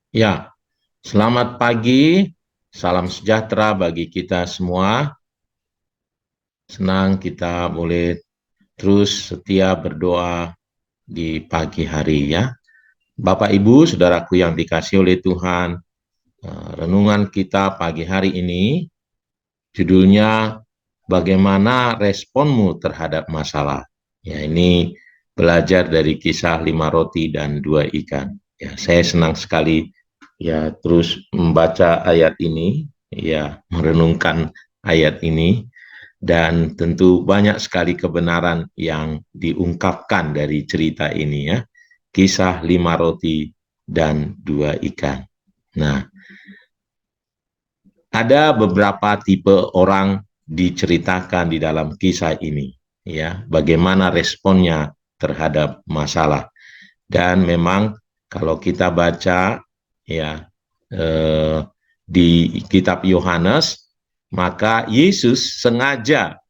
Ya, selamat pagi, salam sejahtera bagi kita semua. Senang kita boleh terus setia berdoa di pagi hari ya. Bapak, Ibu, saudaraku yang dikasih oleh Tuhan, renungan kita pagi hari ini judulnya Bagaimana Responmu Terhadap Masalah. Ya, ini belajar dari kisah 5 roti dan 2 ikan. Ya, saya senang sekali ya terus membaca ayat ini, ya merenungkan ayat ini dan tentu banyak sekali kebenaran yang diungkapkan dari cerita ini ya. Kisah 5 roti dan 2 ikan. Nah, ada beberapa tipe orang diceritakan di dalam kisah ini, ya, bagaimana responnya terhadap masalah. Dan memang kalau kita baca ya di kitab Yohanes, maka Yesus sengaja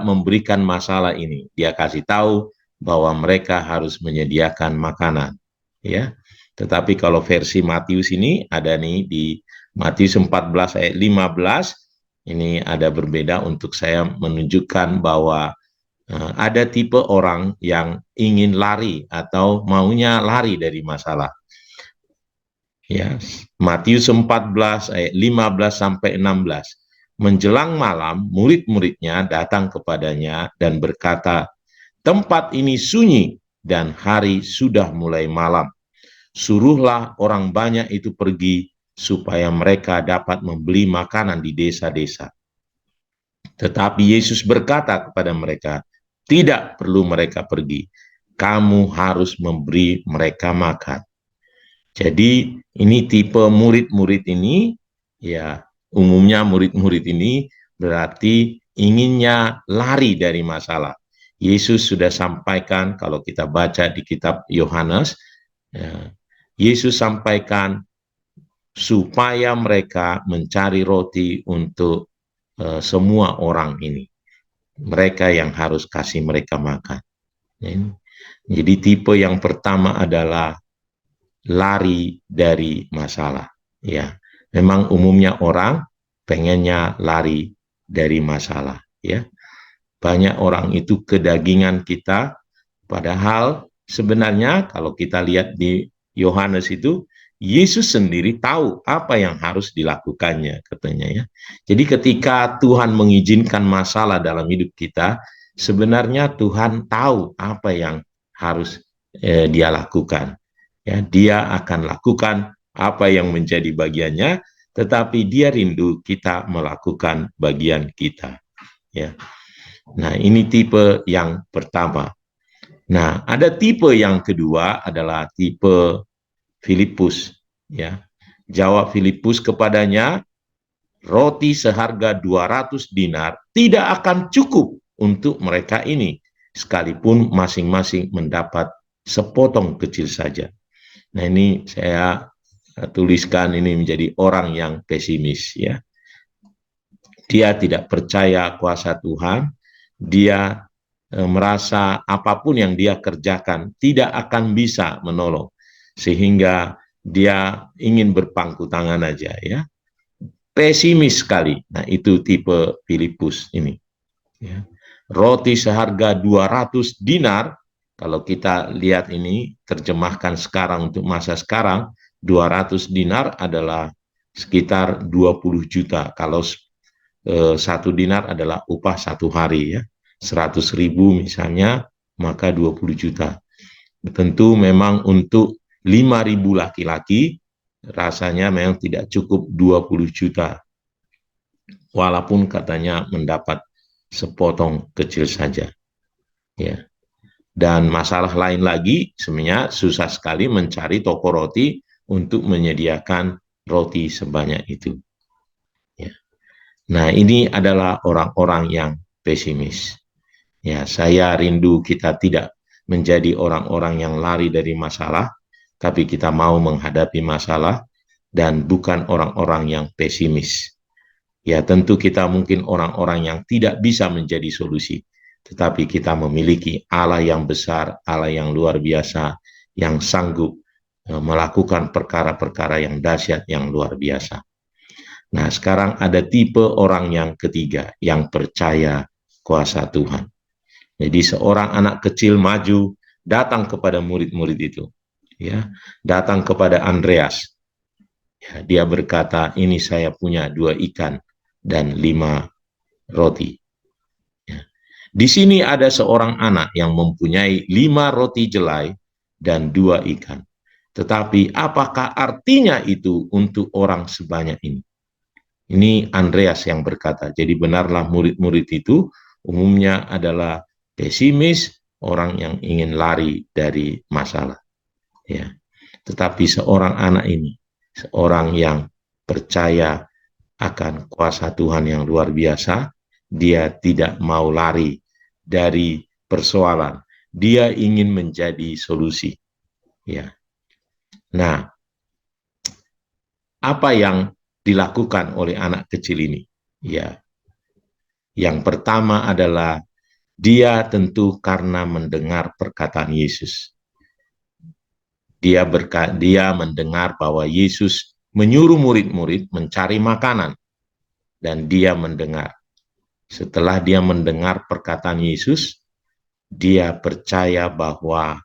memberikan masalah ini. Dia kasih tahu bahwa mereka harus menyediakan makanan, ya. Tetapi kalau versi Matius ini ada nih di Matius 14 ayat 15, ini ada berbeda untuk saya menunjukkan bahwa ada tipe orang yang ingin lari atau maunya lari dari masalah. Ya, Matius 14 ayat 15 sampai 16. Menjelang malam, murid-muridnya datang kepadanya dan berkata, "Tempat ini sunyi dan hari sudah mulai malam. Suruhlah orang banyak itu pergi supaya mereka dapat membeli makanan di desa-desa." Tetapi Yesus berkata kepada mereka, "Tidak perlu mereka pergi. Kamu harus memberi mereka makan." Jadi ini tipe murid-murid ini, ya umumnya murid-murid ini berarti inginnya lari dari masalah. Yesus sudah sampaikan kalau kita baca di kitab Yohanes, ya, Yesus sampaikan supaya mereka mencari roti untuk semua orang ini. Mereka yang harus kasih mereka makan. Jadi tipe yang pertama adalah lari dari masalah. Ya, memang umumnya orang pengennya lari dari masalah. Ya, banyak orang itu kedagingan kita, padahal sebenarnya kalau kita lihat di Yohanes itu, Yesus sendiri tahu apa yang harus dilakukannya, katanya ya. Jadi ketika Tuhan mengizinkan masalah dalam hidup kita, sebenarnya Tuhan tahu apa yang harus dia lakukan. Ya, dia akan lakukan apa yang menjadi bagiannya, tetapi dia rindu kita melakukan bagian kita. Ya. Nah, ini tipe yang pertama. Nah, ada tipe yang kedua adalah tipe Filipus. Ya, jawab Filipus kepadanya, roti seharga 200 dinar tidak akan cukup untuk mereka ini, sekalipun masing-masing mendapat sepotong kecil saja. Nah, ini saya tuliskan ini menjadi orang yang pesimis ya. Dia tidak percaya kuasa Tuhan, dia merasa apapun yang dia kerjakan tidak akan bisa menolong, sehingga dia ingin berpangku tangan aja ya. Pesimis sekali. Nah, itu tipe Filipus ini. Ya. Roti seharga 200 dinar, kalau kita lihat ini terjemahkan sekarang untuk masa sekarang, 200 dinar adalah sekitar 20 juta. Kalau 1 dinar adalah upah 1 hari ya. 100.000 misalnya, maka 20 juta. Tentu memang untuk 5.000 laki-laki, rasanya memang tidak cukup 20 juta. Walaupun katanya mendapat sepotong kecil saja. Ya. Dan masalah lain lagi, sebenarnya susah sekali mencari toko roti untuk menyediakan roti sebanyak itu. Ya. Nah, ini adalah orang-orang yang pesimis. Ya, saya rindu kita tidak menjadi orang-orang yang lari dari masalah, tapi kita mau menghadapi masalah dan bukan orang-orang yang pesimis. Ya, tentu kita mungkin orang-orang yang tidak bisa menjadi solusi, tetapi kita memiliki Allah yang besar, Allah yang luar biasa, yang sanggup melakukan perkara-perkara yang dahsyat, yang luar biasa. Nah, sekarang ada tipe orang yang ketiga, yang percaya kuasa Tuhan. Jadi seorang anak kecil maju, datang kepada murid-murid itu, ya, datang kepada Andreas. Ya, dia berkata, ini saya punya 2 ikan dan 5 roti. Ya. Di sini ada seorang anak yang mempunyai 5 roti jelai dan 2 ikan. Tetapi apakah artinya itu untuk orang sebanyak ini? Ini Andreas yang berkata. Jadi benarlah murid-murid itu umumnya adalah pesimis, orang yang ingin lari dari masalah. Ya. Tetapi seorang anak ini, seorang yang percaya akan kuasa Tuhan yang luar biasa, dia tidak mau lari dari persoalan. Dia ingin menjadi solusi. Ya. Nah, apa yang dilakukan oleh anak kecil ini? Ya, yang pertama adalah dia tentu karena mendengar perkataan Yesus. Dia mendengar bahwa Yesus menyuruh murid-murid mencari makanan, dan dia mendengar. Setelah dia mendengar perkataan Yesus, dia percaya bahwa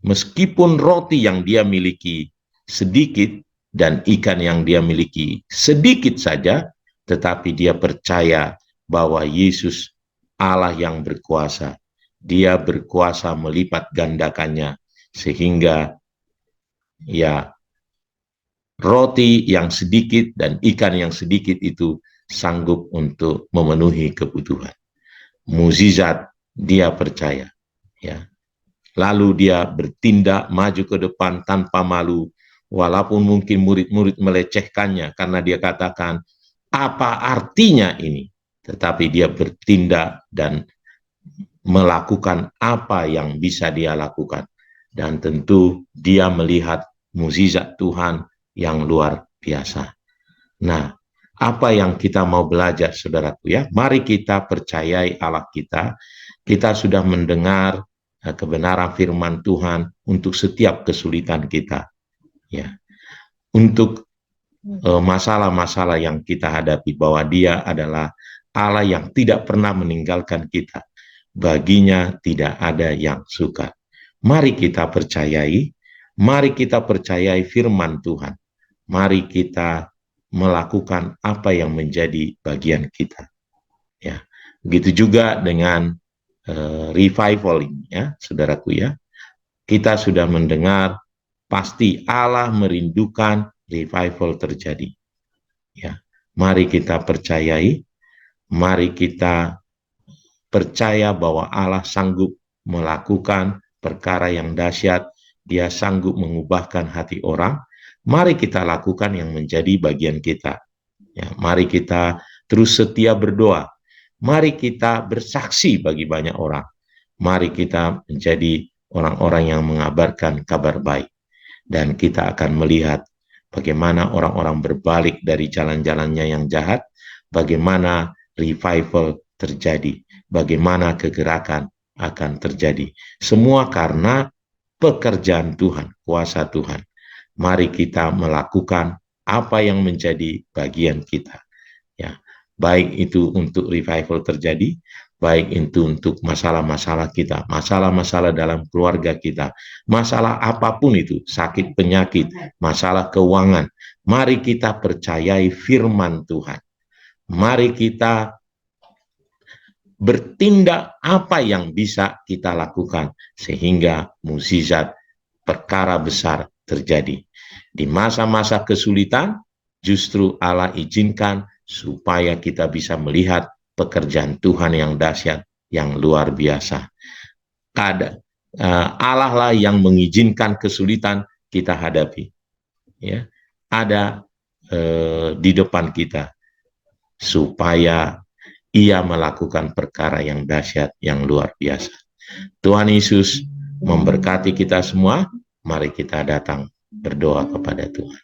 meskipun roti yang dia miliki sedikit dan ikan yang dia miliki sedikit saja, tetapi dia percaya bahwa Yesus Allah yang berkuasa. Dia berkuasa melipat gandakannya sehingga ya roti yang sedikit dan ikan yang sedikit itu sanggup untuk memenuhi kebutuhan. Mukjizat dia percaya, ya. Lalu dia bertindak maju ke depan tanpa malu, walaupun mungkin murid-murid melecehkannya karena dia katakan, apa artinya ini? Tetapi dia bertindak dan melakukan apa yang bisa dia lakukan. Dan tentu dia melihat mukjizat Tuhan yang luar biasa. Nah, apa yang kita mau belajar, saudaraku ya? Mari kita percayai Allah kita. Kita sudah mendengar kebenaran firman Tuhan untuk setiap kesulitan kita. Ya, untuk masalah-masalah yang kita hadapi, bahwa Dia adalah Allah yang tidak pernah meninggalkan kita. Baginya tidak ada yang sukar. Mari kita percayai firman Tuhan. Mari kita melakukan apa yang menjadi bagian kita. Ya, begitu juga dengan revival ini, ya, saudaraku ya. Kita sudah mendengar pasti Allah merindukan revival terjadi. Ya, mari kita percayai, mari kita percaya bahwa Allah sanggup melakukan perkara yang dahsyat, Dia sanggup mengubahkan hati orang. Mari kita lakukan yang menjadi bagian kita. Ya, mari kita terus setia berdoa. Mari kita bersaksi bagi banyak orang. Mari kita menjadi orang-orang yang mengabarkan kabar baik. Dan kita akan melihat bagaimana orang-orang berbalik dari jalan-jalannya yang jahat, bagaimana revival terjadi, bagaimana kegerakan akan terjadi. Semua karena pekerjaan Tuhan, kuasa Tuhan. Mari kita melakukan apa yang menjadi bagian kita. Ya, baik itu untuk revival terjadi, baik itu untuk masalah-masalah kita, masalah-masalah dalam keluarga kita, masalah apapun itu, sakit penyakit, masalah keuangan. Mari kita percayai firman Tuhan. Mari kita bertindak apa yang bisa kita lakukan sehingga mukjizat perkara besar terjadi. Di masa-masa kesulitan justru Allah izinkan supaya kita bisa melihat pekerjaan Tuhan yang dahsyat, yang luar biasa. Allah lah yang mengizinkan kesulitan kita hadapi. Ya, ada di depan kita supaya Ia melakukan perkara yang dahsyat, yang luar biasa. Tuhan Yesus memberkati kita semua. Mari kita datang berdoa kepada Tuhan.